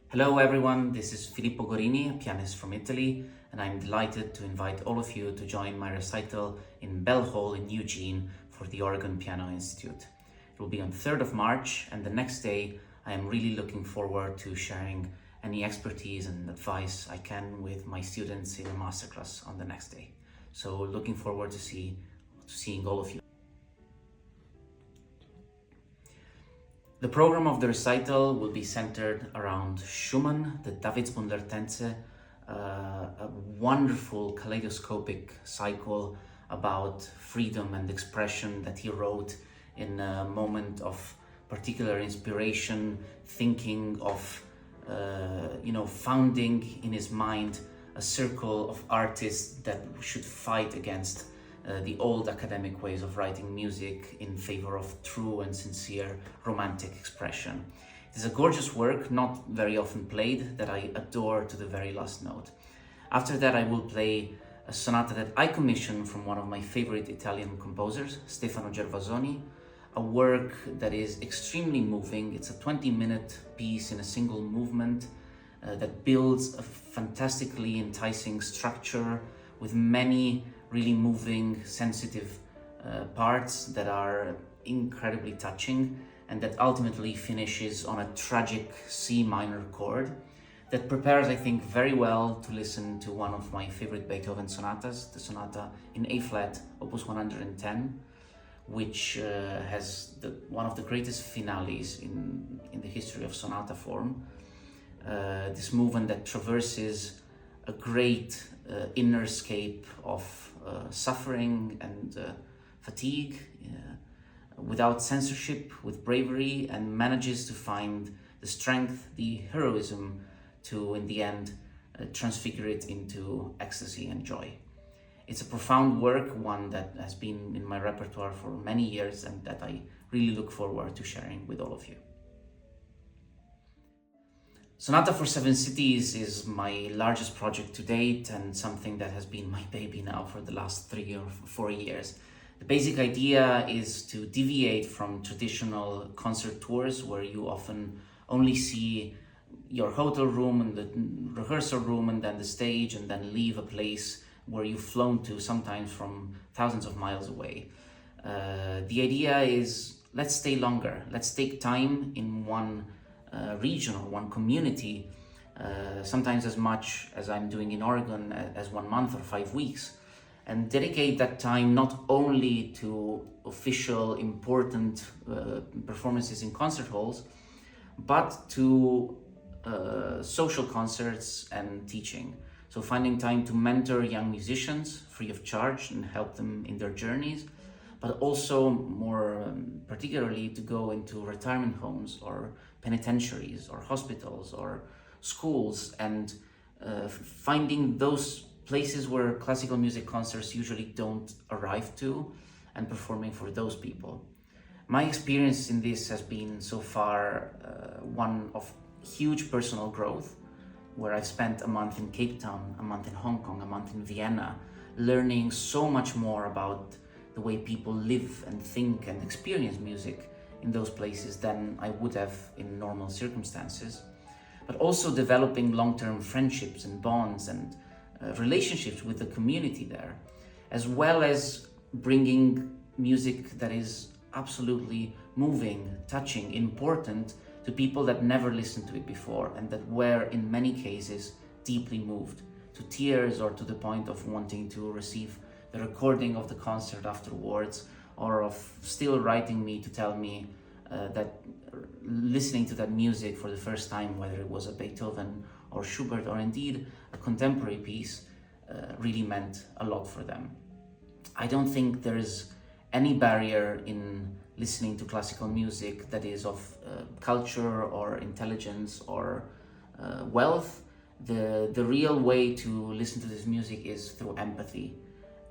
Hello everyone, this is Filippo Gorini, a pianist from Italy, and I'm delighted to invite all of you to join my recital in Bell Hall in Eugene for the Oregon Piano Institute. It will be on 3rd of March, and the next day I am really looking forward to sharing any expertise and advice I can with my students in a masterclass on the next day. So looking forward to seeing all of you. The program of the recital will be centered around Schumann, the Davidsbundertänze, a wonderful kaleidoscopic cycle about freedom and expression that he wrote in a moment of particular inspiration, thinking of, founding in his mind a circle of artists that should fight against the old academic ways of writing music in favor of true and sincere romantic expression. It is a gorgeous work, not very often played, that I adore to the very last note. After that, I will play a sonata that I commissioned from one of my favorite Italian composers, Stefano Gervasoni, a work that is extremely moving. It's a 20-minute piece in a single movement that builds a fantastically enticing structure with many really moving, sensitive parts that are incredibly touching, and that ultimately finishes on a tragic C minor chord that prepares, I think, very well to listen to one of my favorite Beethoven sonatas, the sonata in A flat, opus 110, which has one of the greatest finales in the history of sonata form. This movement that traverses a great inner scape of suffering and fatigue without censorship, with bravery, and manages to find the strength, the heroism to, in the end, transfigure it into ecstasy and joy. It's a profound work, one that has been in my repertoire for many years and that I really look forward to sharing with all of you. Sonata for Seven Cities is my largest project to date and something that has been my baby now for the last 3 or 4 years. The basic idea is to deviate from traditional concert tours where you often only see your hotel room and the rehearsal room and then the stage and then leave a place where you've flown to, sometimes from thousands of miles away. The idea is, let's stay longer, let's take time in one region or one community, sometimes as much as I'm doing in Oregon as 1 month or 5 weeks, and dedicate that time not only to official important performances in concert halls, but to social concerts and teaching. So finding time to mentor young musicians free of charge and help them in their journeys, but also more particularly to go into retirement homes or penitentiaries or hospitals or schools and finding those places where classical music concerts usually don't arrive to and performing for those people. My experience in this has been so far one of huge personal growth, where I've spent a month in Cape Town, a month in Hong Kong, a month in Vienna, learning so much more about the way people live and think and experience music in those places than I would have in normal circumstances, but also developing long-term friendships and bonds and relationships with the community there, as well as bringing music that is absolutely moving, touching, important to people that never listened to it before and that were in many cases deeply moved to tears or to the point of wanting to receive the recording of the concert afterwards, or of still writing me to tell me that listening to that music for the first time, whether it was a Beethoven or Schubert or indeed a contemporary piece, really meant a lot for them. I don't think there is any barrier in listening to classical music that is of culture or intelligence or wealth. The real way to listen to this music is through empathy.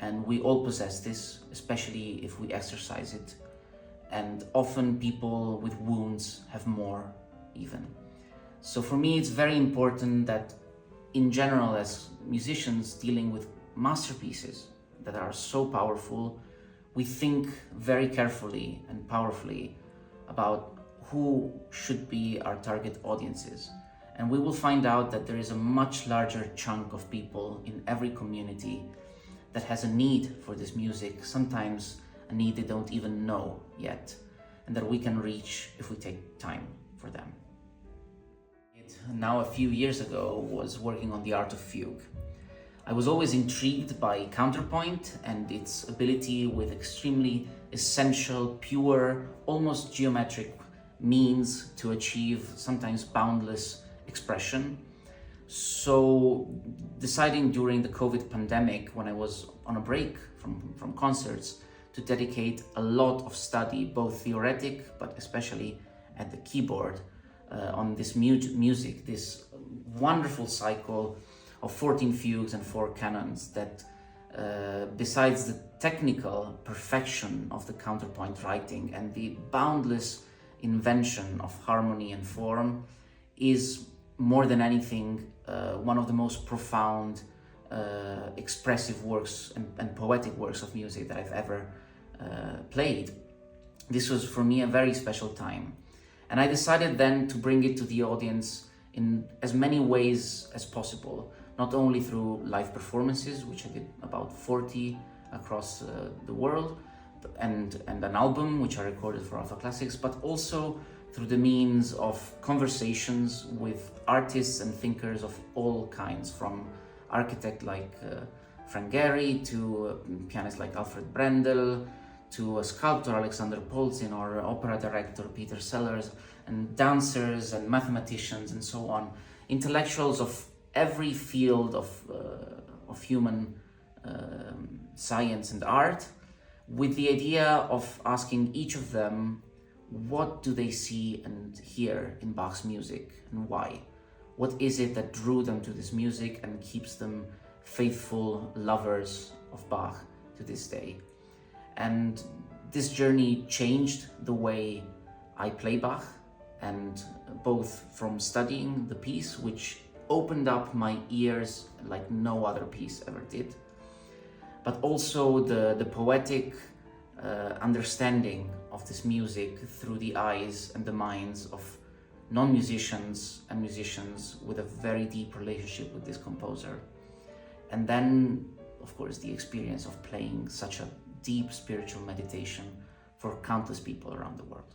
And we all possess this, especially if we exercise it. And often people with wounds have more even. So for me, it's very important that in general, as musicians dealing with masterpieces that are so powerful, we think very carefully and powerfully about who should be our target audiences And we will find out that there is a much larger chunk of people in every community that has a need for this music, sometimes a need they don't even know yet, and that we can reach if we take time for them. Now, a few years ago, was working on the art of fugue. I was always intrigued by counterpoint and its ability with extremely essential, pure, almost geometric means to achieve sometimes boundless expression. So deciding during the COVID pandemic, when I was on a break from concerts, to dedicate a lot of study, both theoretic, but especially at the keyboard, on this music, this wonderful cycle of 14 fugues and 4 canons that, besides the technical perfection of the counterpoint writing and the boundless invention of harmony and form, is more than anything one of the most profound, expressive works and poetic works of music that I've ever played. This was for me a very special time. And I decided then to bring it to the audience in as many ways as possible, not only through live performances, which I did about 40 across the world, and an album, which I recorded for Alpha Classics, but also through the means of conversations with artists and thinkers of all kinds, from architect like Frank Gehry, to pianists like Alfred Brendel, to a sculptor Alexander Polzin, or opera director Peter Sellers, and dancers and mathematicians and so on, intellectuals of every field of human science and art, with the idea of asking each of them, what do they see and hear in Bach's music, and why? What is it that drew them to this music and keeps them faithful lovers of Bach to this day? And this journey changed the way I play Bach, and both from studying the piece, which opened up my ears like no other piece ever did, but also the poetic understanding of this music through the eyes and the minds of non-musicians and musicians with a very deep relationship with this composer. And then, of course, the experience of playing such a deep spiritual meditation for countless people around the world.